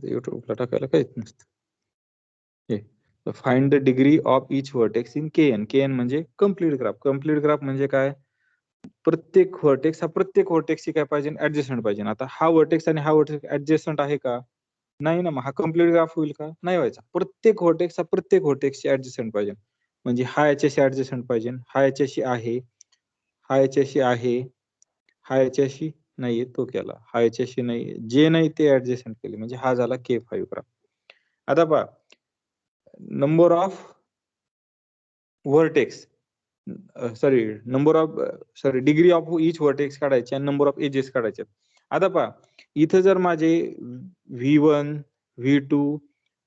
युट्यूबला टाकायला काहीच नसतं. Find the degree of each vertex in KN. KN म्हणजे कम्प्लीट ग्राफ. कम्प्लीट ग्राफ म्हणजे काय? प्रत्येक व्हर्टेक्स हा प्रत्येक व्हर्टेक्सची काय पाहिजे? ऍडजस्टंट पाहिजे. आता हा व्हर्टेक्स आणि हा व्हर्टेक्स ऍडजस्टंट आहे का? नाही ना. मग हा कम्प्लीट ग्राफ होईल का? नाही व्हायचा. प्रत्येक व्हर्टेक्स हा प्रत्येक व्हर्टेक्सची ऍडजस्टंट पाहिजे. म्हणजे हा याच्याशी ऍडजस्टंट पाहिजे, हा याच्याशी आहे, हा याच्याशी आहे, हा याच्याशी नाहीये तो केला, हा याच्याशी नाही, जे नाही ते ऍडजस्टंट केले, म्हणजे हा झाला K5 ग्राफ. आता पहा, number of vertex degree of each vertex काढायचे आणि नंबर ऑफ एजेस काढायचे. आता पहा, इथं जर माझे V1, V2,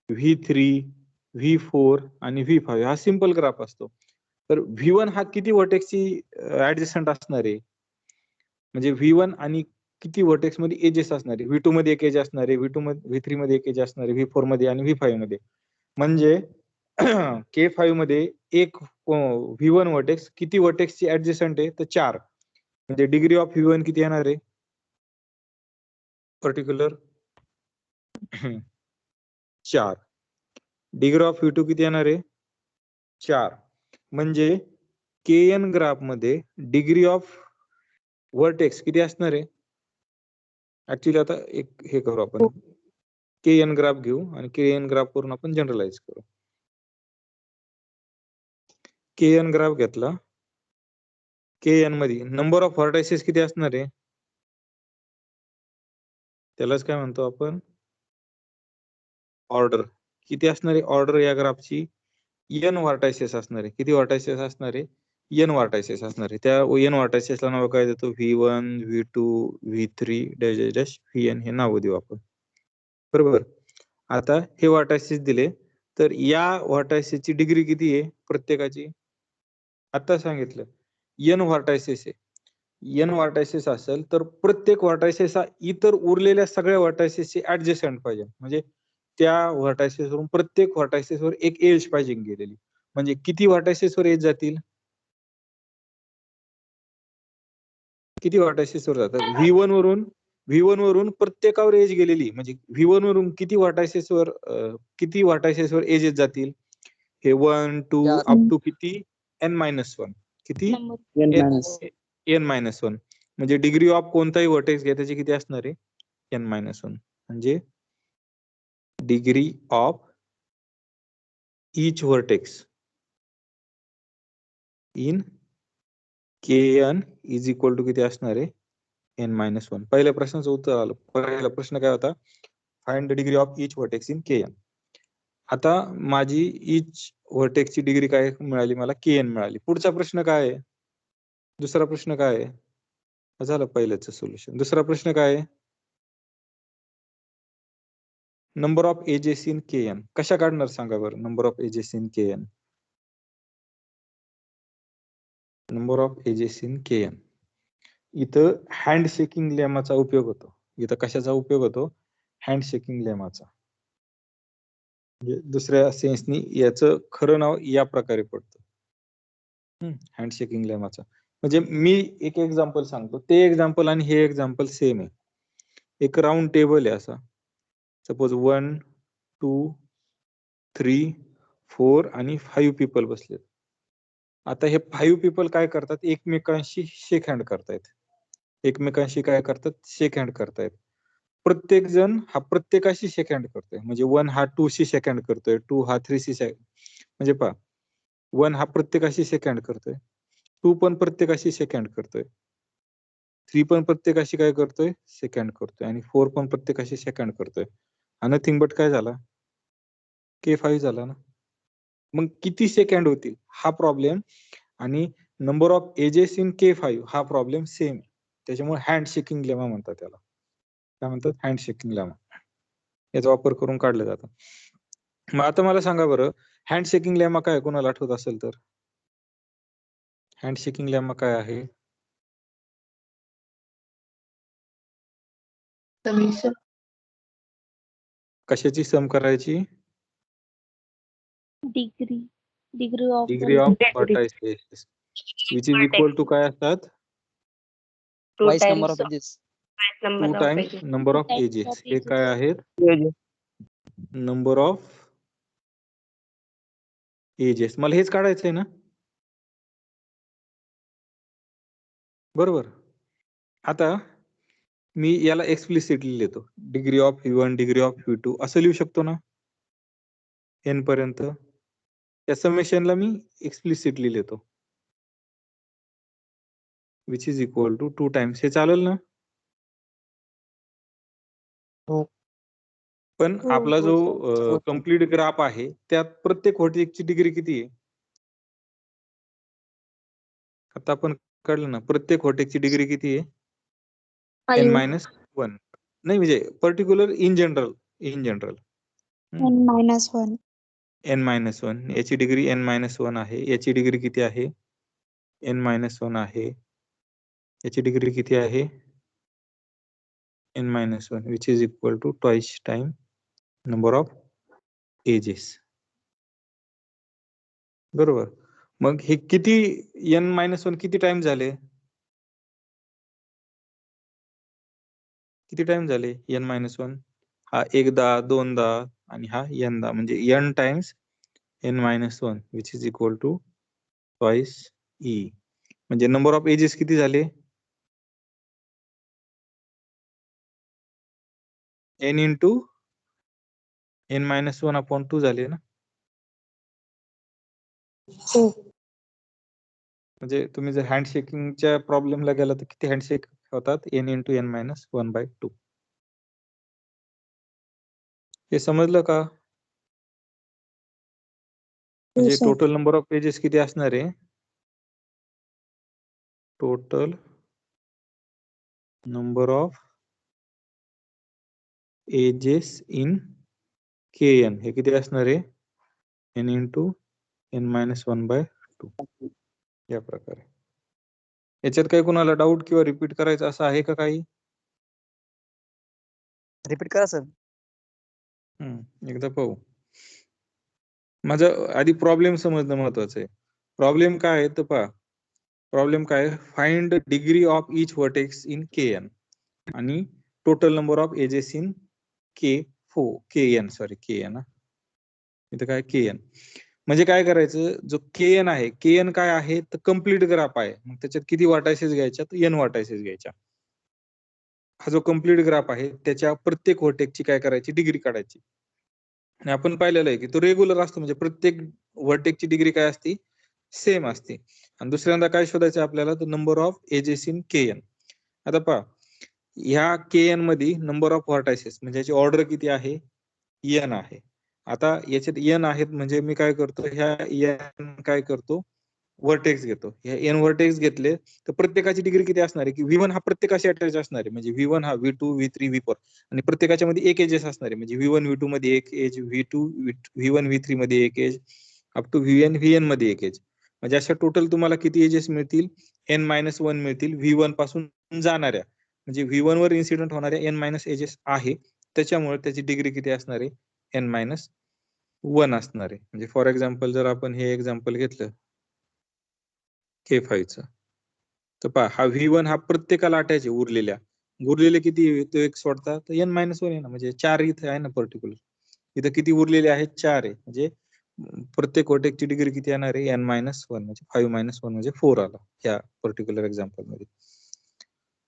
V3, V4 आणि V5 हा सिंपल ग्राफ असतो. तर V1 हा किती व्हर्टेक्सची ऍडजस्टंट असणार आहे? म्हणजे V1 आणि किती व्हर्टेक्स मध्ये एजेस असणार आहे? V2 मध्ये एक एज असणार आहे, V3 मध्ये एक एज असणार आहे, V4 मध्ये आणि V5 मध्ये. म्हणजे K5 मध्ये एक V1 व्हर्टेक्स किती व्हर्टेक्सची ऍडजस्टंट आहे? तर 4. म्हणजे डिग्री ऑफ V1 किती येणार आहे? पर्टिक्युलर 4. डिग्री ऑफ V2 किती येणार आहे? 4. म्हणजे KN ग्राफ मध्ये डिग्री ऑफ व्हर्टेक्स किती असणार आहे? ऍक्च्युली आता एक हे करू आपण, KN ग्राफ घेऊ आणि KN ग्राफ वरून आपण जनरलाइज करू. KN ग्राफ घेतला, KN मध्ये नंबर ऑफ व्हर्टायसेस किती असणार आहे? त्यालाच काय म्हणतो आपण? ऑर्डर. किती असणार आहे ऑर्डर या ग्राफची? N व्हर्टायसेस असणार आहे. किती व्हर्टायसेस असणार आहे? N व्हर्टायसेस असणार आहे. त्या N व्हर्टायसेसला नाव काय देतो? V1, V2, V3 dash dash Vn हे नाव देऊ आपण. बरोबर. आता हे व्हर्टायसेस दिले, तर या व्हर्टायसेसची डिग्री किती आहे प्रत्येकाची? आता सांगितलं N व्हर्टायसेस आहे. N व्हर्टायसेस असेल तर प्रत्येक व्हर्टायसेस हा इतर उरलेल्या सगळ्या व्हर्टायसेसची ऍडजस्टंट पाहिजे. म्हणजे त्या व्हर्टायसेस वरून प्रत्येक व्हर्टायसेस वर एक एज पाहिजे गेलेली. म्हणजे किती व्हर्टायसेस वर एज जातील? किती व्हर्टायसेस वर जातात? V1 वरून प्रत्येकावर एज गेलेली, म्हणजे V1 वरून किती व्हर्टायसेस वर एजेस जातील? हे 1, 2 अप टू किती? N-1. किती? N-1. म्हणजे डिग्री ऑफ कोणताही व्हर्टेक्स घ्या त्याची किती असणार आहे? N-1. म्हणजे degree of each vertex in KN is equal to किती असणार आहे? N-1. पहिल्या प्रश्नाचं उत्तर आलं. पहिला प्रश्न काय होता? Find the degree of each vertex in KN. आता माझी each vertex ची डिग्री काय मिळाली? मला KN मिळाली. पुढचा प्रश्न काय आहे? दुसरा प्रश्न काय आहे? झालं पहिल्याचं सोल्युशन. दुसरा प्रश्न काय आहे? Number of edges in KN. कशा काढणार सांगा बरं? Number of edges in KN. Number of edges in KN. इथं हँड शेकिंग लेमाचा उपयोग होतो. इथं कशाचा उपयोग होतो? हँड शेकिंग लेमाचा. म्हणजे दुसऱ्या सेन्सनी याचं खरं नाव या प्रकारे पडतं, हँड शेकिंग लेमाचा. म्हणजे मी एक एक्झाम्पल सांगतो, ते एक्झाम्पल आणि हे एक्झाम्पल सेम आहे. एक राऊंड टेबल आहे असा, सपोज 1, 2, 3, 4 आणि 5 पीपल बसलेत. आता हे 5 पीपल काय करतात? एकमेकांशी शेक हँड करतायत. एकमेकांशी काय करतात? शेक हँड करतायत. प्रत्येक जण हा प्रत्येकाशी शेक हँड करतोय. म्हणजे 1 हा 2 शी शेक हँड करतोय, 2 हा 3 शी म्हणजे पहा, 1 हा प्रत्येकाशी शेक हँड करतोय, 2 पण प्रत्येकाशी शेक हँड करतोय, 3 पण प्रत्येकाशी काय करतोय? शेक हँड करतोय, आणि 4 पण प्रत्येकाशी शेक हँड करतोय. हा नथिंग बट काय झाला? K5 झाला ना. मग किती सेकंड होतील हा प्रॉब्लेम, आणि number of edges in K5 हा प्रॉब्लेम सेम. त्याच्यामुळे हँड शेकिंग लेमा म्हणतात त्याला. काय म्हणतात? Hand shaking lemma. याचा वापर करून काढलं जातं. मग आता मला सांगा बरं, हँड शेकिंग लेमा काय? कोणाला आठवत असेल तर. हँड शेकिंग लेमा काय आहे? कशाची सम करायची? Degree of vertices which is equal to काय असतात? 2 टाइम्स नंबर ऑफ एजेस. हे काय आहेत? Number of edges. मला हेच काढायचंय ना, बरोबर. आता मी याला एक्सप्लिसिटली लिहितो, degree of V1 degree of V2 असं लिहू शकतो ना n पर्यंत. या समेशनला मी एक्सप्लिसिटली लिहितो, which is equal to 2 times. हे चालेल ना? हो. पण हो, आपला हो, जो कम्प्लीट ग्राफ आहे त्यात प्रत्येक व्हर्टेक्सची डिग्री किती आहे? आता आपण काढलं ना, प्रत्येक व्हर्टेक्सची डिग्री किती आहे? n 1. नाही म्हणजे particular in general n -1. n -1. याची डिग्री n -1 आहे. याची डिग्री किती आहे? n -1 आहे. याची डिग्री किती आहे? n -1, which is equal to twice time number of ages. बरोबर. मग हे किती n -1 किती टाइम झाले? किती टाइम झाले n -1? हा एकदा, दोनदा आणि हा n दा, म्हणजे n times n -1, which is equal to twice e. म्हणजे नंबर ऑफ एजेस किती झाले? n इंटू n -1 अपॉन 2 झाले ना. हो. म्हणजे तुम्ही जर हँडशेकिंगच्या प्रॉब्लेमला गेला तर किती हँडशेक होतात? n into n -1/2. हे समजलं का? म्हणजे sir. Total number of pages किती असणार आहे? Total number of edges in kn हे किती असणार आहे? n into n -1/2. या प्रकारे. याच्यात काही कोणाला डाऊट किंवा रिपीट करायचं असं आहे का काही? रिपीट करा सर. एकदा पाहू. माझं आधी प्रॉब्लेम समजणं महत्वाचं आहे. प्रॉब्लेम काय आहे तर पहा. प्रॉब्लेम काय? Find degree of each vertex in kn आणि total number of edges in kn. Sorry kn. इथं काय kn म्हणजे काय करायचं? जो kn आहे, kn काय आहे तर कम्प्लीट ग्राफ आहे. मग त्याच्यात किती वाटायसेस घ्यायच्या? तर n वाटायसेस घ्यायच्या. हा जो कम्प्लीट ग्राफ आहे त्याच्या प्रत्येक व्हर्टेक्सची काय करायची? डिग्री काढायची. आणि आपण पाहिलेलं आहे की तो रेग्युलर असतो, म्हणजे प्रत्येक व्हर्टेक्सची डिग्री काय असते? सेम असते. आणि दुसऱ्यांदा काय शोधायचं आपल्याला? तर number of edges in kn. आता पहा, ह्या kn मध्ये नंबर ऑफ व्हर्टायसेस म्हणजे याची ऑर्डर किती आहे? n आहे. आता याच्यात n आहेत म्हणजे मी काय करतो? ह्या n काय करतो? व्हर्टेक्स घेतो. ह्या n व्हर्टेक्स घेतले तर प्रत्येकाची डिग्री किती असणार आहे? की V1 हा प्रत्येकाशी अटॅच असणार आहे. म्हणजे V1 हा V2 V3 V4 आणि प्रत्येकाच्या मध्ये एक एजेस असणार आहे. म्हणजे V1 V2 मध्ये एक एज, V1 V3 मध्ये एक एज, अप टू VN मध्ये एक एज. म्हणजे अशा टोटल तुम्हाला किती एजेस मिळतील? n -1 मिळतील V1 पासून जाणाऱ्या. म्हणजे V1 वर इन्सिडेंट होणाऱ्या n- एजेस आहे. त्याच्यामुळे त्याची डिग्री किती असणार आहे? n -1 असणार आहे. म्हणजे फॉर एक्झाम्पल जर आपण हे एक्झाम्पल घेतलं K5 चं, तर पहा हा V1 हा प्रत्येकाला अटॅच आहे उरलेले किती तो एक सोडता तर n -1 आहे ना, म्हणजे 4 इथे आहे ना पर्टिक्युलर. इथं किती उरलेले आहेत? 4 आहे. म्हणजे प्रत्येक व्हर्टेक्सची डिग्री किती येणार आहे? n -1 म्हणजे 5 -1 म्हणजे 4 आला ह्या पर्टिक्युलर एक्झाम्पल मध्ये.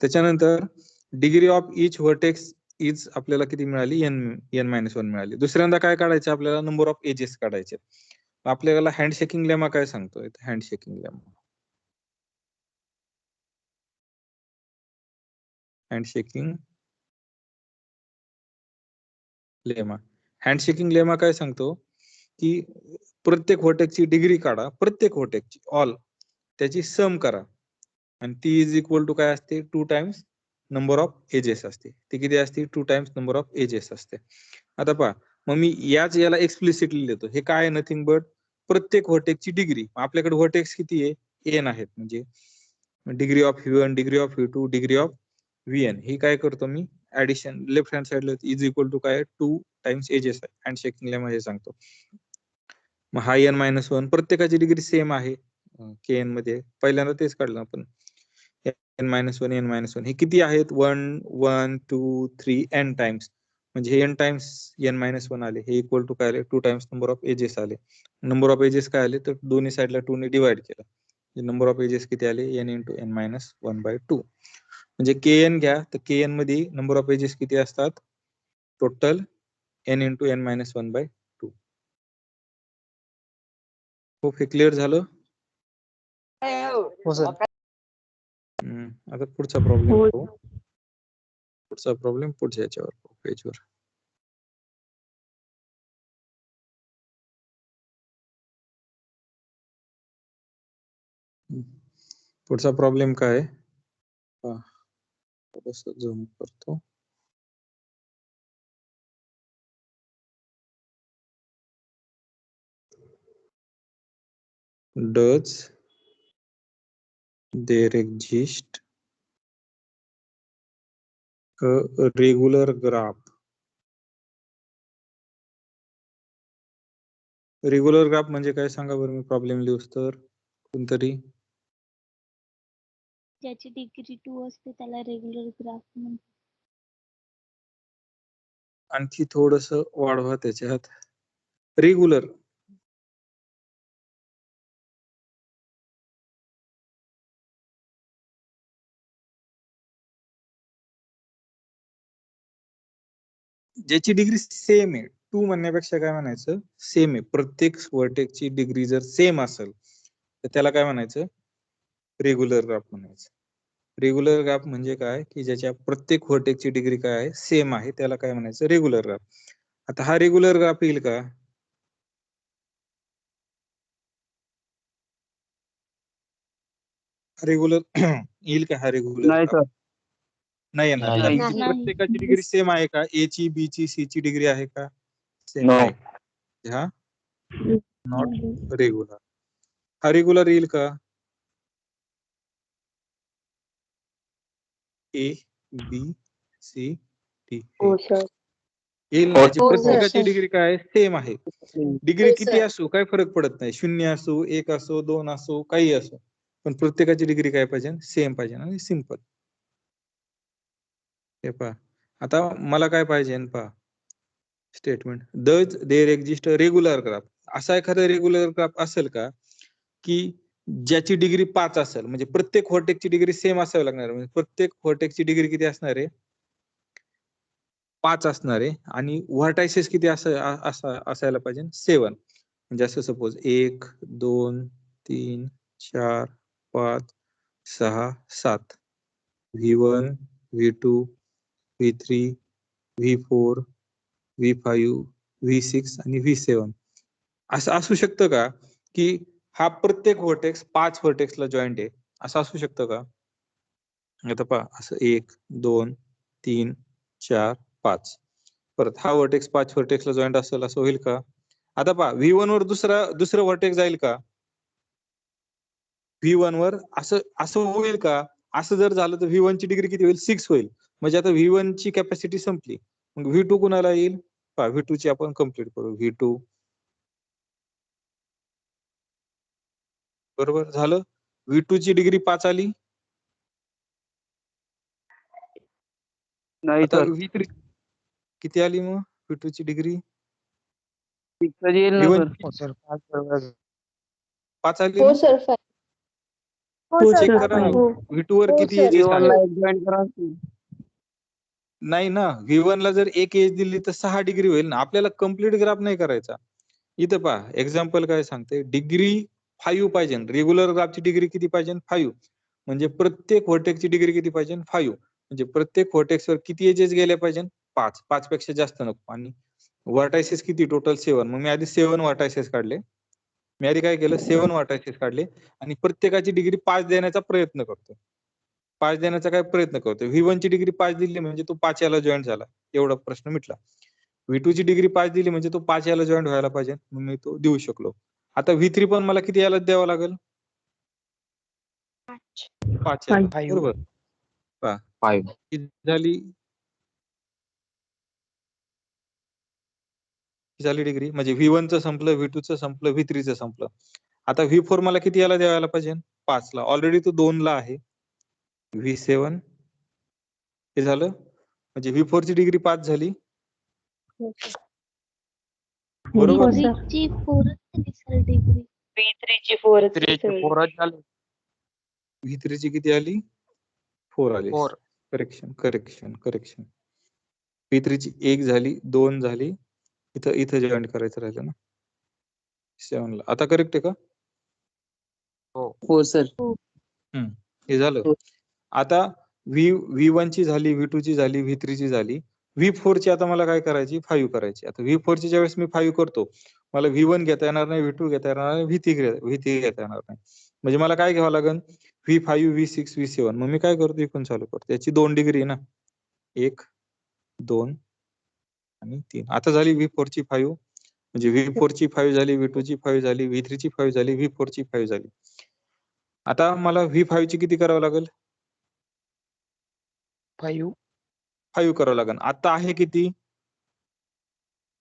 त्याच्यानंतर degree of each vertex is आपल्याला किती मिळाली? n -1 मिळाली. दुसऱ्यांदा काय काढायचं आपल्याला? नंबर ऑफ एजेस काढायचे. आपल्याला हँडशेकिंग लेमा काय सांगतोय? हँडशेकिंग लेमा, हँडशेकिंग लेमा. हँडशेकिंग लेमा काय सांगतो? की प्रत्येक व्हर्टेक्सची डिग्री काढा, प्रत्येक व्हर्टेक्सची ऑल, त्याची सम करा आणि ती इज इक्वल टू काय असते? 2 टाइम्स नंबर ऑफ एजेस असते. ती किती असते? 2 टाइम्स नंबर ऑफ एजेस असते. आता पहा, मग मी याला एक्सप्लिसिटली लिहितो. हे काय आहे? नथिंग बट प्रत्येक व्हर्टेक्सची डिग्री. आपल्याकडे व्हर्टेक्स किती आहे? n आहेत. म्हणजे degree of V1 degree of V2 degree of Vn. ही काय करतो मी? ऍडिशन लेफ्ट हँड साइडला इज इक्वल टू काय? 2 टाइम्स एजेस आहे. हँडशेकिंग लेमा हे सांगतो. मग हा n -1 प्रत्येकाची डिग्री सेम आहे kn मध्ये. पहिल्यांदा तेच काढलं आपण. n -1 n -1 हे किती आहेत? 1 1 2 3 n टाइम्स. म्हणजे हे n टाइम्स n-1 आले, हे इक्वल टू काय आले 2 टाइम्स नंबर ऑफ एजेस आले. नंबर ऑफ एजेस काय आले तर दोन्ही साईडला 2 ने डिवाइड केलं. नंबर ऑफ एजेस किती आले n × n-1/2. म्हणजे kn घ्या तर kn मध्ये नंबर ऑफ एजेस किती असतात टोटल n × n-1/2. खूप हे क्लिअर झालं. हो सर. आता पुढचा प्रॉब्लेम पाहू. पुढचा प्रॉब्लेम पुढच्या याच्यावर पाहू पेजवर. पुढचा प्रॉब्लेम काय थोडंसं झूम करतो. Does there exist a regular graph? Regular graph म्हणजे काय सांगा बरं, मी प्रॉब्लेम लिहूस तर कोणतरी. ज्याची डिग्री 2 असते त्याला रेग्युलर ग्राफ म्हणतात. आणखी थोडस वाढवा त्याच्यात. रेग्युलर ज्याची डिग्री सेम आहे, 2 म्हणण्यापेक्षा काय म्हणायचं सेम आहे. प्रत्येक व्हर्टेक्सची डिग्री जर सेम असेल तर त्याला काय म्हणायचं रेग्युलर ग्राफ म्हणायचं. रेग्युलर ग्राफ म्हणजे काय की ज्याच्या प्रत्येक व्हर्टेक्सची डिग्री काय आहे सेम आहे, त्याला काय म्हणायचं रेग्युलर ग्राफ. आता हा रेग्युलर ग्राफ येईल का? रेग्युलर येईल का हा रेग्युलर नाही ग्राफ? सर. नाही येणार. नाही. म्हणजे प्रत्येकाची डिग्री सेम आहे का? ए ची, बी ची, सी ची डिग्री आहे का? Same No. आहे. हा नॉट रेग्युलर. हा रेग्युलर येईल का? ए बी सी डी येईल ना. याची प्रत्येकाची डिग्री काय सेम आहे. डिग्री किती असो काय फरक पडत नाही, 0 असो 1 असो 2 असो काही असो, पण प्रत्येकाची डिग्री काय पाहिजे सेम पाहिजे आणि सिंपल. हे पहा आता मला काय पाहिजे पहा statement. Does there exist a regular graph. असा एखादा रेग्युलर ग्राफ असेल का की ज्याची डिग्री 5 असेल, म्हणजे प्रत्येक व्हर्टेक्सची डिग्री सेम असावी लागणार, म्हणजे प्रत्येक व्हर्टेक्सची डिग्री किती असणार आहे 5 असणार आहे आणि व्हर्टायसेस किती असायला पाहिजे 7. म्हणजे असं suppose 1 2 3 4 5 6 7 V1 V2 V3 V4 V5 V6 आणि V7 असं असू शकतं का की हा प्रत्येक व्हर्टेक्स 5 व्हर्टेक्सला जॉईंट आहे, असं असू शकतं का? आता पहा असं 1 2 3 4 5 परत हा व्हर्टेक्स 5 व्हर्टेक्सला जॉईंट असेल असं होईल का? आता पहा V1 वर दुसरं व्हर्टेक्स जाईल का? V1 वर असं होईल का? असं जर झालं तर V1 ची डिग्री किती होईल 6 होईल. म्हणजे आता V1 ची कॅपॅसिटी संपली, मग V2 कुणाला येईल पहा. V2 ची आपण कंप्लीट करू. V2 बरोबर झालं. V2 ची डिग्री 5 आली. नाही आता सर. V3 किती आली मग V2 ची डिग्री? येईल ना V1 सर. 5 आली हो ना? सर. चेक करा ना V2 वर किती एजेस आहे. जॉईन करा. नाही ना, V1 ला जर एक एज दिली तर 6 डिग्री होईल ना. आपल्याला कम्प्लीट ग्राफ नाही करायचा. इथं पहा एक्झाम्पल काय सांगते, डिग्री 5 पाहिजे. रेग्युलर ग्राफची डिग्री किती पाहिजे 5. म्हणजे प्रत्येक व्हर्टेक्सची डिग्री किती पाहिजे 5. म्हणजे प्रत्येक व्हर्टेक्सवर किती एजेस गेल्या पाहिजे 5. 5 पेक्षा जास्त नको. आणि व्हर्टायसेस किती टोटल 7. मग मी आधी 7 व्हर्टायसेस काढले. मी आधी काय केलं 7 व्हर्टायसेस काढले आणि प्रत्येकाची डिग्री 5 देण्याचा प्रयत्न करतो. 5 देण्याचा काय प्रयत्न करतो. V1 ची डिग्री 5 दिली म्हणजे तो 5 याला जॉईन झाला, एवढा प्रश्न मिटला. V2 ची डिग्री 5 दिली म्हणजे तो 5 याला जॉईन व्हायला पाहिजे, मग मी तो देऊ शकलो. आता V3 पण मला किती याला द्यावा लागेल 5 याला. बरोबर. पहा 5 किती झाली डिग्री. म्हणजे V1 चं संपलं, V2 चं संपलं, V3 चं संपलं. आता V4 मला किती याला द्यायला पाहिजे 5 ला. ऑलरेडी तो 2 ला आहे. V7 हे झालं म्हणजे V4 ची डिग्री 5 झाली. बरोबर sir. ची 4 झाली सर डिग्री. थ्रीची फोरच झाली. V3 ची किती आली 4 आली. 4. करेक्शन. V3 ची 1 झाली 2 झाली इथं जॉईन करायचं राहिलं ना 7 ला. आता करेक्ट आहे का? हो सर. हे झालं. आता V1 ची झाली V2 ची झाली V3 ची झाली. V4 ची आता मला काय करायची 5 करायची. आता V4 ची ज्यावेळेस मी 5 करतो मला V1 घेता येणार नाही V2 घेता येणार नाही V3 घेता येणार नाही. म्हणजे मला काय घ्यावं लागेल V5 V6 V7. मग मी काय करतो इकडून चालू करतो. याची 2 डिग्री ना 1 2 आणि 3. आता झाली V4 ची 5 म्हणजे V4 ची 5 झाली V2 ची 5 झाली V3 ची 5 झाली V4 ची 5 झाली. आता मला V5 ची किती करावं लागेल 5 करावं लागेल. आता आहे किती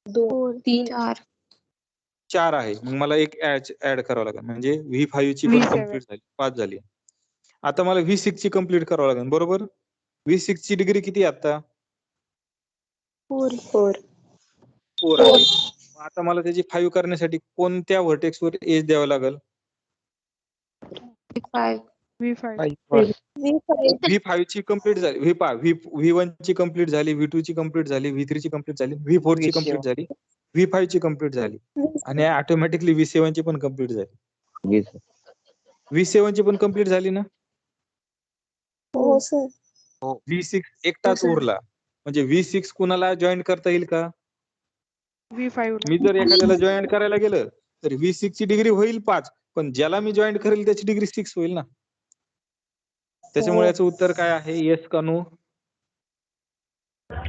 4 4 4 आहे. मग मला एक ऍड करावं लागेल म्हणजे V5 ची पण कम्प्लीट झाली 5 झाली. आता मला V6 ची कम्प्लीट करावं लागेल बरोबर. V6 ची डिग्री किती आहे आता 4 4 आहे. आता मला त्याची 5 करण्यासाठी कोणत्या व्हर्टेक्स वर एज द्यावं लागेल V5 ची कम्प्लीट झाली V1 ची कम्प्लीट झाली V2 ची कम्प्लीट झाली V3 ची कम्प्लीट झाली V4 ची कम्प्लीट झाली V5 ची कम्प्लीट झाली आणि ऑटोमॅटिकली V7 ची पण कम्प्लीट झाली. V7 ची पण कम्प्लीट झाली ना. हो सर. V6 एकटाच उरला म्हणजे V6 कुणाला जॉईन करता येईल का मी जर एखाद्याला जॉईन करायला गेलं तर V6 ची डिग्री होईल 5 पण ज्याला मी जॉईन करेल त्याची डिग्री 6 होईल ना. त्याच्यामुळे याचं उत्तर काय आहे येस का नो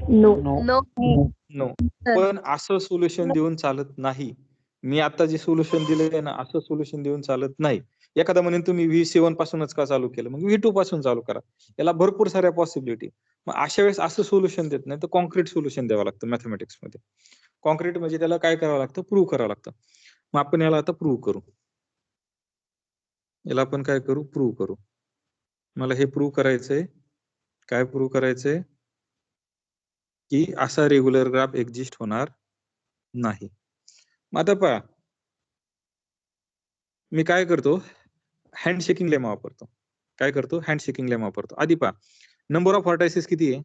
नो. पण असं सोल्युशन देऊन चालत नाही. मी आता जे सोल्युशन दिलेलं ना असं सोल्युशन देऊन चालत नाही. एखादा म्हणेन तुम्ही V7 पासूनच का चालू केलं मग V2 पासून चालू करा. याला भरपूर साऱ्या पॉसिबिलिटी. मग अशा वेळेस असं सोल्युशन देत नाही तर कॉन्क्रीट सोल्युशन द्यावं लागतं मॅथमॅटिक्स मध्ये. कॉन्क्रीट म्हणजे त्याला काय करावं लागतं प्रूव्ह करावं लागतं. मग आपण याला आता प्रूव्ह करू. याला आपण काय करू प्रूव्ह करू. मला हे प्रूव्ह करायचंय काय प्रूव्ह करायचंय की असा रेग्युलर ग्राफ एक्झिस्ट होणार नाही. मग आता पहा मी काय करतो हँडशेकिंग लेमा वापरतो. काय करतो हँडशेकिंग लेमा वापरतो. आधी पहा नंबर ऑफ व्हर्टायसेस किती आहे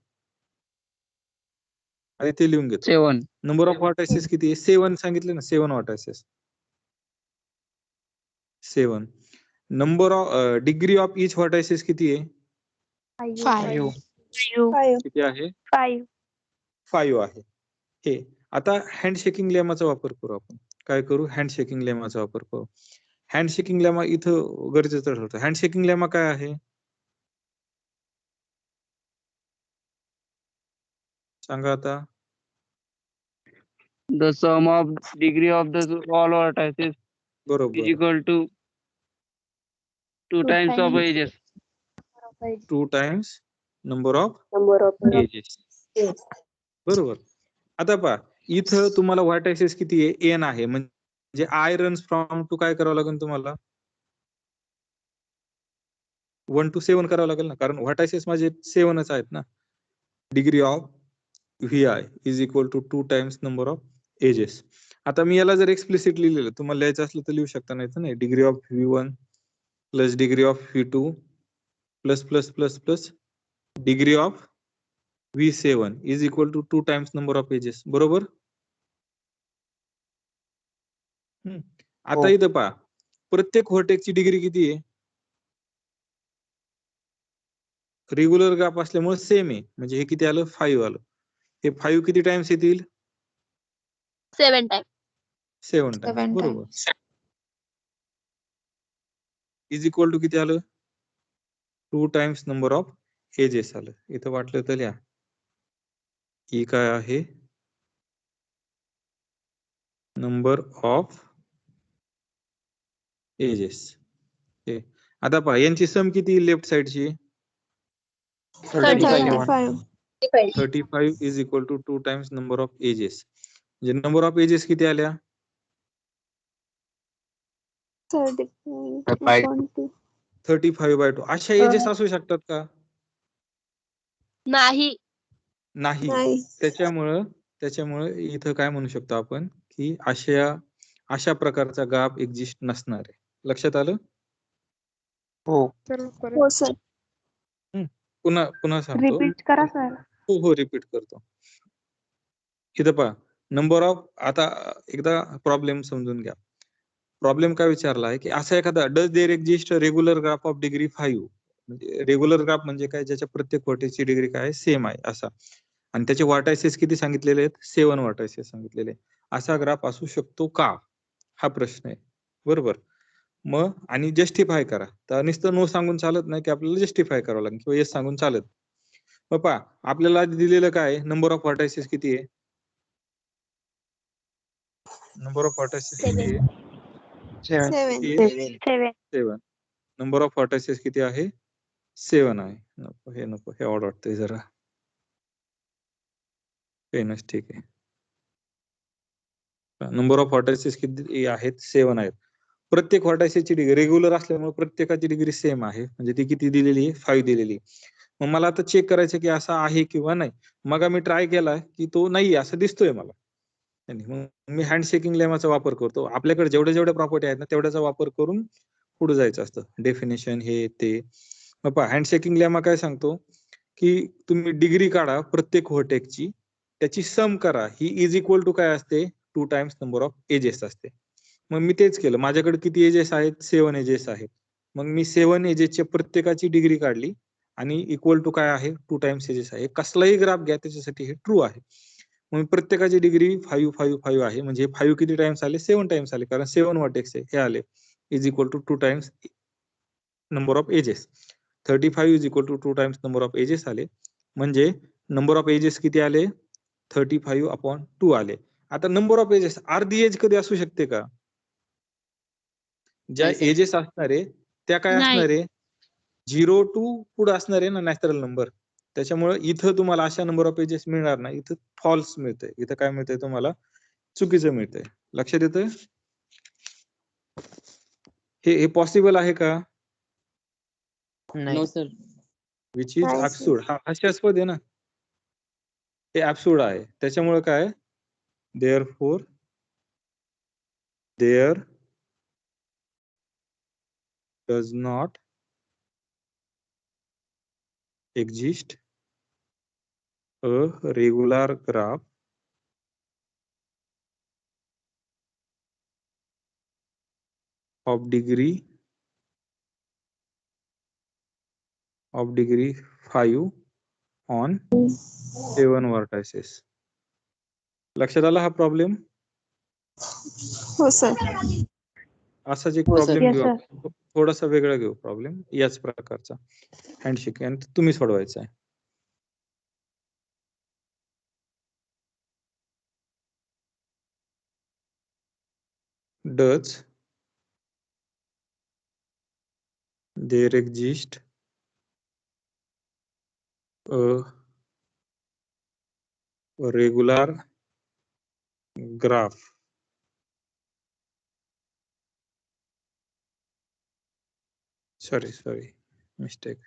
आधी ते लिहून घेतो. 7. नंबर ऑफ व्हर्टायसेस किती आहे 7 सांगितले ना 7 vertices 7. Number of degree of each vertices किती आहे 5 किती आहे 5 5 आहे. हे आता हँडशेकिंग लेमाचा वापर करू आपण. काय करू हँडशेकिंग लेमाचा वापर करू. हँडशेकिंग लेमा इथं गरजेचं ठरतं. हँडशेकिंग लेमा काय आहे सांगा आता. The sum of degree of the all vertices is बरोबर equal to 2 times of edges. 2 times number of edges. बरोबर. आता पहा इथं तुम्हाला व्हर्टायसेस किती आहे n आहे म्हणजे I रन्स फ्रॉम टू काय करावं लागेल तुम्हाला 1 to 7 करावं लागेल ना कारण व्हर्टायसेस माझे 7च आहेत ना. Degree of VI is equal to 2 times number of edges. आता मी याला जर एक्सप्लिसिटली लिहिलं तुम्हाला लिहायचं असलं तर लिहू शकता नाही तर नाही. Degree of V1 plus degree of V2 plus plus plus plus degree of V7 is equal to 2 times number of edges. बरोबर. आता इथं पहा प्रत्येक व्हर्टेक्सची डिग्री किती आहे रेग्युलर ग्राफ असल्यामुळे सेम आहे म्हणजे हे किती आलं 5 आलं. हे 5 किती टाइम्स येतील 7 टाइम 7 टाइम्स. बरोबर. इज इक्वल टू किती आलं 2 टाइम्स नंबर ऑफ एजेस आलं. इथं वाटलं तर लिहा ही काय आहे नंबर ऑफ एजेस. आता पहा यांची सम किती लेफ्ट साइडची 35 is equal to 2 times number of edges. म्हणजे नंबर ऑफ एजेस किती आल्या 35/2. अशा एजेस असू शकतात का नाही नाही. त्याच्यामुळं त्याच्यामुळे इथं काय म्हणू शकतो आपण की अशा प्रकारचा ग्राफ एक्झिस्ट नसणार आहे. लक्षात आलं? हो. हो सर. पुन्हा सांगतो. रिपीट करा सर. हो रिपीट करतो. इथं पहा नंबर ऑफ, आता एकदा प्रॉब्लेम समजून घ्या. प्रॉब्लेम काय विचारला आहे की असा एखादा does there exist regular graph of degree 5, म्हणजे रेग्युलर ग्राफ म्हणजे काय, ज्याच्या प्रत्येक व्हर्टेक्सची डिग्री काय सेम आहे असा, आणि त्याचे व्हर्टायसेस किती सांगितलेले आहेत, 7 व्हर्टायसेस सांगितलेले. असा ग्राफ असू शकतो का, हा प्रश्न आहे. बरोबर. मग आणि जस्टिफाय करा. तर नुसतं नो सांगून चालत नाही की आपल्याला जस्टिफाय करावं लागेल किंवा येस सांगून चालत. मग पहा आपल्याला दिलेलं काय, नंबर ऑफ व्हर्टायसेस किती आहे, नंबर ऑफ व्हर्टायसेस किती आहे, 7. 7. नंबर ऑफ व्हर्टायसेस किती आहे, 7 आहे. नको हे ऑड वाटतंय जरा, पेनच ठीक आहे. नंबर ऑफ व्हर्टायसेस किती आहेत, 7 आहेत. प्रत्येक व्हर्टायसेसची डिग्री रेग्युलर असल्यामुळे प्रत्येकाची डिग्री सेम आहे, म्हणजे ती किती दिलेली आहे, 5 दिलेली. मग मला आता चेक करायचं की असा आहे किंवा नाही. मग मी ट्राय केला की तो नाही असं दिसतोय मला, मग मी हँडशेकिंग लेमाचा वापर करतो. आपल्याकडे जेवढ्या प्रॉपर्टी आहेत ना तेवढ्याचा वापर करून पुढे जायचं असतं, डेफिनेशन हे ते. मग पहा हँडशेकिंग लेमा काय सांगतो की तुम्ही डिग्री काढा प्रत्येक व्हर्टेक्सची, त्याची सम करा, ही इज इक्वल टू काय असते, 2 टाइम्स नंबर ऑफ एजेस असते. मग मी तेच केलं, माझ्याकडे किती एजेस आहेत, 7 एजेस आहेत. मग मी 7 एजेसच्या प्रत्येकाची डिग्री काढली आणि इक्वल टू काय आहे, 2 टाइम्स एजेस आहे. कसलाही ग्राफ घ्या त्याच्यासाठी हे ट्रू आहे. मग प्रत्येकाची डिग्री 5 5 5 आहे, म्हणजे 5 किती टाइम्स आले, 7 टाइम्स आले, कारण 7 व्हर्टेक्स आहे, हे आले is equal to 2 times number of edges. 35 is equal to 2 times number of edges आले, म्हणजे नंबर ऑफ एजेस किती आले, 35/2 आले. आता नंबर ऑफ एजेस अर्धी एज कधी असू शकते का, ज्या एजेस असणार आहे त्या काय असणार आहे, 0 to पुढे असणार आहे ना नॅचरल नंबर. त्याच्यामुळे इथं तुम्हाला अशा नंबर ऑफ एजेस मिळणार नाही, इथं फॉल्स मिळतंय. इथं काय मिळतंय तुम्हाला, चुकीचं मिळतंय. लक्षात येतंय? हे पॉसिबल आहे का, नो सर. विच इज नाही sir. ऍब्सुर्ड. हा हास्यास्पद आहे ना, हे ऍब्सुर्ड आहे. त्याच्यामुळे काय, therefore there does not exist a regular graph of degree 5 on 7 vertices. लक्षात आला हा प्रॉब्लेम? हो सर. असाच एक हो, sir. प्रॉब्लेम Yes, घेऊ sir. आपण. थोडासा वेगळा घेऊ प्रॉब्लेम याच प्रकारचा, हँडशेक, आणि तुम्ही सोडवायचा आहे. Does there exist a regular graph sorry mistake,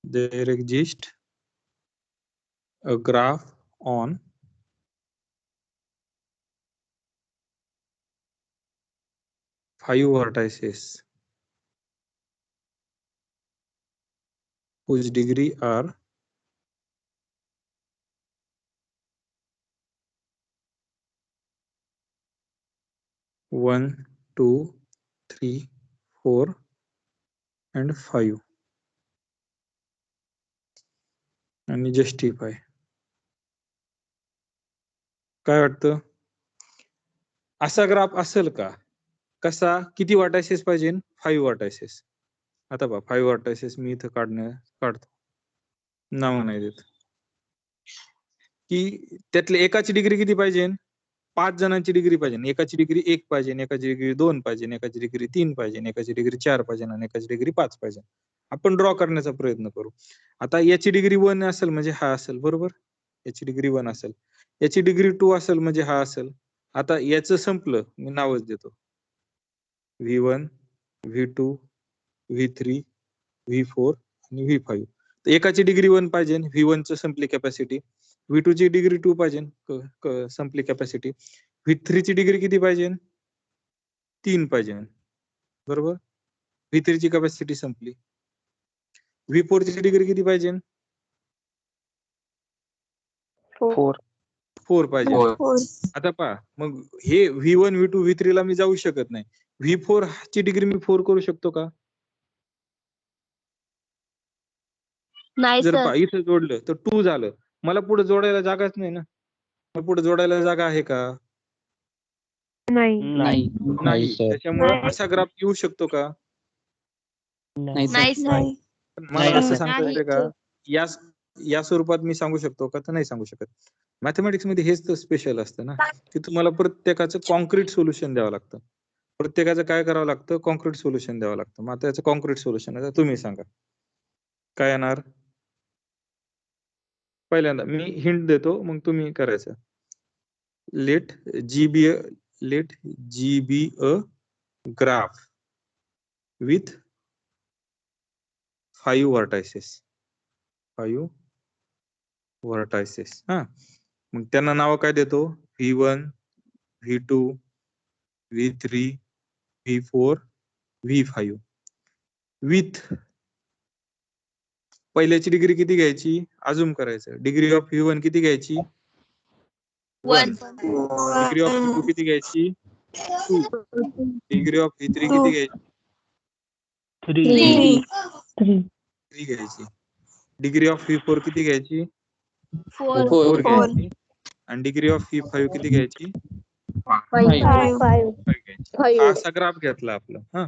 there exists a graph on 5 vertices whose degree are 1 2 3 4 and 5 आणि जस्टिफाय. काय वाटतं, असा ग्राफ असेल का, कसा, किती वर्टायसेस पाहिजे, 5 वर्टायसेस. आता पहा 5 वर्टायसेस मी इथं काढतो, नाव नाही देत, की त्यातले एकाची डिग्री किती पाहिजे, 5 जणांची डिग्री पाहिजे. एकाची डिग्री 1 पाहिजे, एकाची डिग्री 2 पाहिजे, एकाची डिग्री 3 पाहिजे, एकाची डिग्री 4 पाहिजे आणि एकाची डिग्री 5 पाहिजे. आपण ड्रॉ करण्याचा प्रयत्न करू. आता याची डिग्री 1 असेल म्हणजे हा असेल, बरोबर, याची डिग्री 1 असेल, याची डिग्री 2 असेल म्हणजे हा असेल. आता याचं संपलं, मी नावच देतो V1 V2 V3 V4 आणि V5. तर एकाची डिग्री 1 पाहिजे, V1 चं संपली कॅपॅसिटी, V2 ची डिग्री 2 पाहिजे संपली कॅपॅसिटी. V3 ची डिग्री किती पाहिजे? 3 पाहिजे. बरोबर. V3 ची कॅपॅसिटी संपली. V4 ची डिग्री किती पाहिजे? 4 पाहिजे. आता पहा, मग हे V1 V2 V3 ला मी जाऊ शकत नाही. V4 ची डिग्री मी 4 करू शकतो का? नाही जर सर. पहा इथं जोडलं तर 2 झालं. मला पुढे जोडायला जागाच नाही ना. पुढे जोडायला जागा आहे का? नाही. त्याच्यामुळे असा ग्राफ येऊ शकतो का? नाही नाही सर. सर. नाही. मला नाही असं सर. सांगता येते का? या स्वरूपात मी सांगू शकतो का? तर नाही सांगू शकत. मॅथमॅटिक्स मध्ये हेच तर स्पेशल असतं ना, की तुम्हाला प्रत्येकाचं कॉन्क्रीट सोल्युशन द्यावं लागतं. प्रत्येकाचं काय करावं लागतं? कॉन्क्रीट सोल्युशन द्यावं लागतं. मग आता याचं कॉन्क्रीट सोल्युशन आहे, तुम्ही सांगा काय येणार? पहिल्यांदा मी हिंट देतो, मग तुम्ही करायचं. Let G be a graph with 5 vertices. 5 vertices. हा, मग त्यांना नाव काय देतो? V1, V2, V3, V4, V5 with पहिल्याची degree किती घ्यायची? अजूम करायचं. डिग्री ऑफ V1 किती घ्यायची? 1. डिग्री ऑफ V2 किती घ्यायची? 2. डिग्री ऑफ V3 किती घ्यायची? 3 घ्यायची. डिग्री ऑफ V4 किती घ्यायची? 4 घ्यायची. आणि डिग्री ऑफ V5 किती घ्यायची? 5 घ्यायची. हा असा ग्राफ घेतला आपला. हा,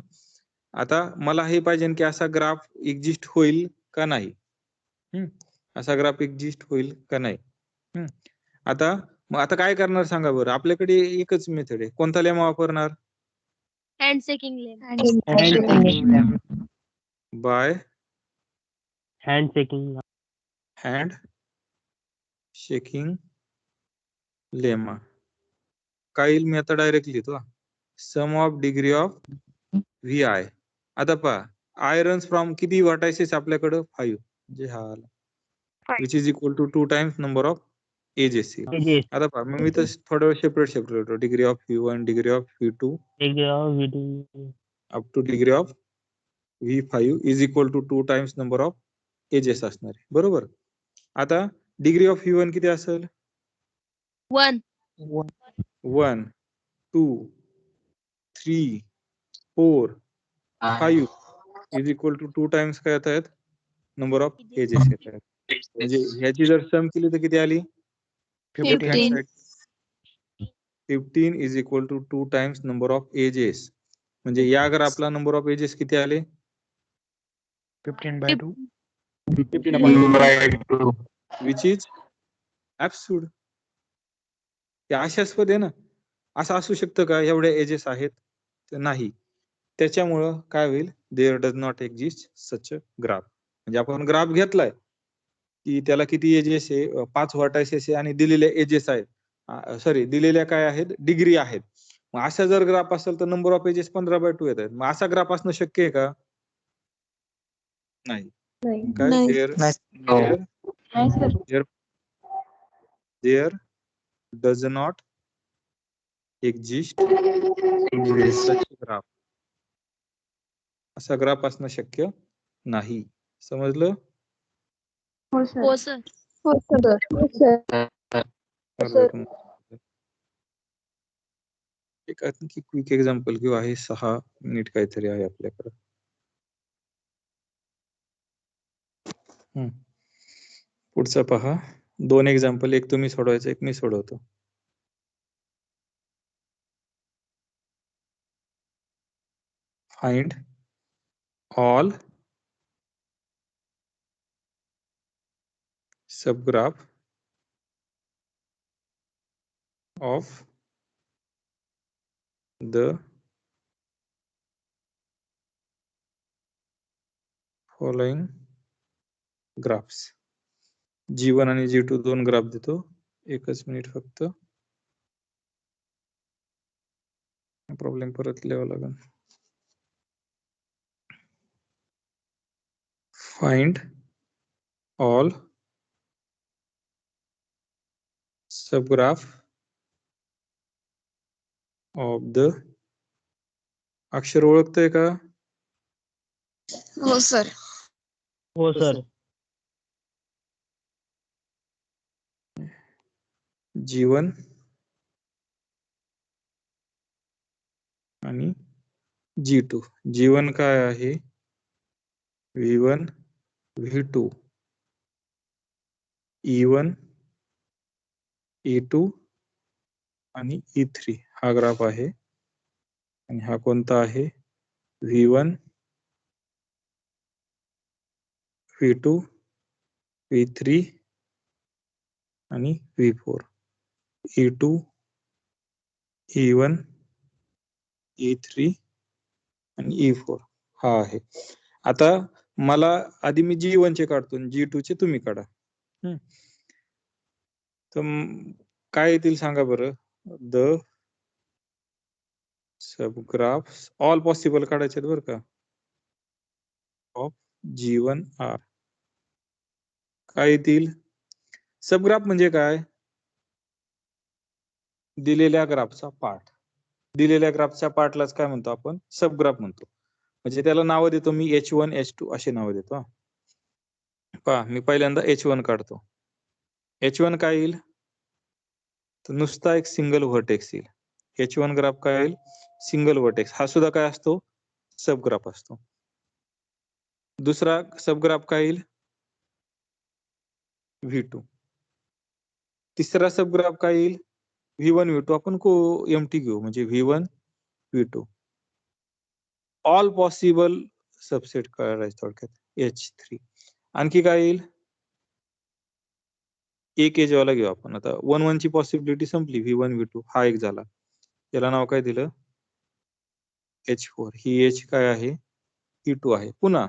आता मला हे पाहिजे की असा ग्राफ एक्झिस्ट होईल का नाही. असा ग्राफ एक्झिस्ट होईल का नाही. आता मग आता काय करणार सांगा बरं. आपल्याकडे एकच मेथड आहे. कोणता लेमा वापरणार? Hand shaking lemma. By hand checking. Hand shaking lemma. काय येईल मी आता डायरेक्ट लिहितो. Sum of degree of V I. आता पहा, आय रन्स फ्रॉम किती व्हर्टायसेस आपल्याकडं? 5. जे हा आला, which is equal to 2 times number of edges. आता पहा, मग मी तर थोडं सेपरेट होतो. Degree of V1, degree of V2 up to degree of V5 is equal to 2 times number of edges असणार आहे. बरोबर. आता डिग्री ऑफ V1 किती असेल? 1. 1, 2, 3, 4, 5 इज इक्वल टू 2 टाइम्स काय येत आहेत? नंबर ऑफ एजेस येत आहेत. म्हणजे ह्याची जर सम केली तर किती आली? 15. 15 is equal to 2 times number of edges. म्हणजे या ग्राफला नंबर ऑफ एजेस किती आले? 15/2. Which is absurd. ते आशास्पद आहे ना. असं असू शकतं का एवढ्या एजेस आहेत? तर नाही. त्याच्यामुळं काय होईल? There does not exist such a graph. म्हणजे आपण ग्राफ घेतलाय की त्याला किती एजेस आहे? 5 व्हर्टायसेस आहे आणि दिलेल्या एजेस आहेत. सॉरी, दिलेल्या काय आहेत? डिग्री आहेत. मग असा जर ग्राफ असेल तर नंबर ऑफ एजेस 15/2 येत आहेत. मग असा ग्राफ असणं शक्य आहे का? नाही. काय? नाही. There does not exist such graph. असा ग्राफ असणं शक्य नाही. समजलं? हो सर. एक आणखी क्विक एक्झाम्पल घेऊ. आहे 6 मिनिट काहीतरी आहे आपल्याकडे. पुढचं पहा. 2 एक्झाम्पल, एक तुम्ही सोडवायचं, एक मी सोडवतो. Find all subgraph of the following graphs. G1 आणि G2 दोन ग्राफ देतो. एकच मिनिट फक्त. प्रॉब्लेम परत लिहावा लागेल. Find all subgraph of the अक्षर ओळखतोय का? हो सर. हो सर. G1 आणि G2. G1 काय आहे? V1 V2 E1 E2 आणि E3 हा ग्राफ आहे. आणि हा कोणता आहे? V1 V2 V3 आणि V4 E2 E1 E3 आणि E4 हा आहे. आता मला आधी मी G1 चे काढतो, G2 चे तुम्ही काढा. तर काय येतील सांगा बरं. द सबग्राफ्स ऑल पॉसिबल काढायचे बरं का ऑफ G1 R. काय येतील? सबग्राफ म्हणजे काय? दिलेल्या ग्राफचा पार्ट. दिलेल्या ग्राफच्या पार्टलाच काय म्हणतो आपण? सबग्राफ म्हणतो. म्हणजे त्याला नाव देतो मी H1 H2 अशी नाव देतो. पहा मी पहिल्यांदा H1 काढतो. H1 काय येईल? तर नुसता एक सिंगल व्हर्टेक्स येईल. H1 ग्राफ काय येईल? Single vertex. हा सुद्धा काय असतो? सबग्राफ असतो. दुसरा सबग्राफ काय येईल? V2. तिसरा सबग्राफ काय येईल? V1 V2 आपण एमटी घेऊ म्हणजे V1 V2. All possible subset करायचं थोडक्यात H3. आणखी काय येईल? एक एज वाला घेऊ आपण. आता 1 1 ची पॉसिबिलिटी संपली. V1 V2 हा एक झाला. याला नाव काय दिलं? H4. ही H काय आहे? E2 आहे. पुन्हा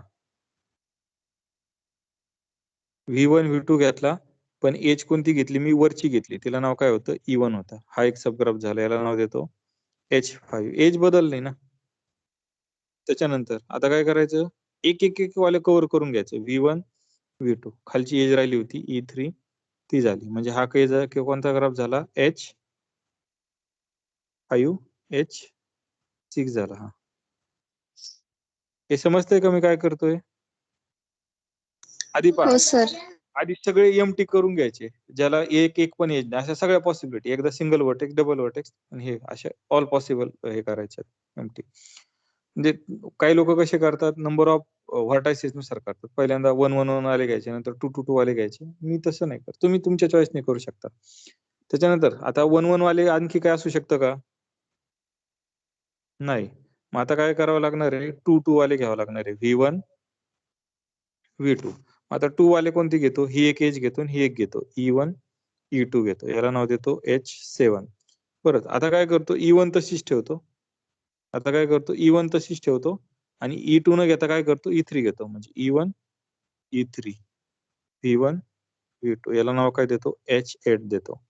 V1 V2 घेतला पण एज कोणती घेतली? मी वरची घेतली. तिला नाव काय होतं? E1 होता. हा एक सबग्राफ झाला. याला नाव देतो H5. एज बदलली ना. त्याच्यानंतर आता काय करायचं? एक एक एक वाले कव्हर करून घ्यायचं. V1 V2 खालची एज राहिली होती E3 ती झाली. म्हणजे हा कोणता ग्राफ झाला? H5 H6 झाला. हा हे समजतंय का मी काय करतोय? आधी पहा. हो सर. आधी सगळे एमटी करून घ्यायचे. ज्याला एक एक पण एज नाही अशा सगळ्या पॉसिबिलिटी. एकदा सिंगल व्हर्टेक्स, डबल व्हर्टेक्स आणि हे अशा ऑल पॉसिबल हे करायचे एमटी. म्हणजे काही लोक कसे करतात? नंबर ऑफ व्हर्टायसेस नुसार करतात. पहिल्यांदा 1 1 1 वाले घ्यायचे, नंतर 2 2 2 वाले घ्यायचे. मी तसं नाही करत. तुम्ही तुमच्या चॉईसने करू शकता. त्याच्यानंतर आता 1 1 वाले आणखी काय असू शकतं का? नाही. मग आता काय करावं लागणार आहे? 2 2 वाले घ्यावं लागणार आहे. V1 V2. आता 2 वाले कोणती घेतो? ही एक एज घेतो आणि ही एक घेतो. E1 E2 घेतो. याला नाव देतो H7. परत आता काय करतो? E1 तशीच ठेवतो. आता काय करतो? E1 तशीच ठेवतो आणि E2 न घेता काय करतो? E3 घेतो. म्हणजे E1 E3 V1 V2 याला नाव काय देतो? H8 देतो.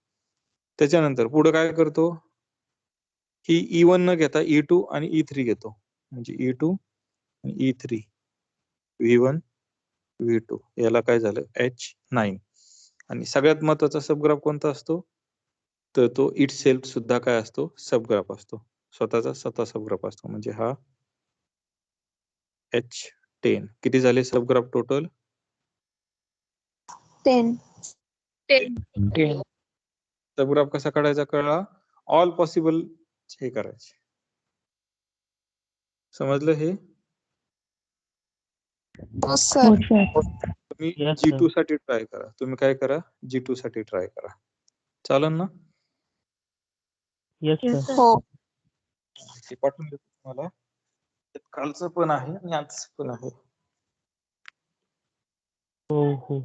त्याच्यानंतर पुढे काय करतो? ही E1 न घेता E2 आणि E3 घेतो. म्हणजे E2 आणि E3 V1 V2 याला काय झालं? H9. आणि सगळ्यात महत्वाचा सबग्राफ कोणता असतो? तर तो इट सेल्फ सुद्धा काय असतो? सबग्राफ असतो. स्वतः सबग्राफ असतो. म्हणजे हा H10. किती झाले सबग्राफ टोटल? 10. सबग्राफ कसा काढायचा कळला? ऑल पॉसिबल हे करायचे. समजलं हे? हो सर. तुम्ही G2 साठी ट्राय करा. तुम्ही काय करा? G2 साठी ट्राय करा. चालेल ना? हो. हे पाठवून देतो तुम्हाला. कालचं पण आहे आणि आजचं पण आहे. हो हो.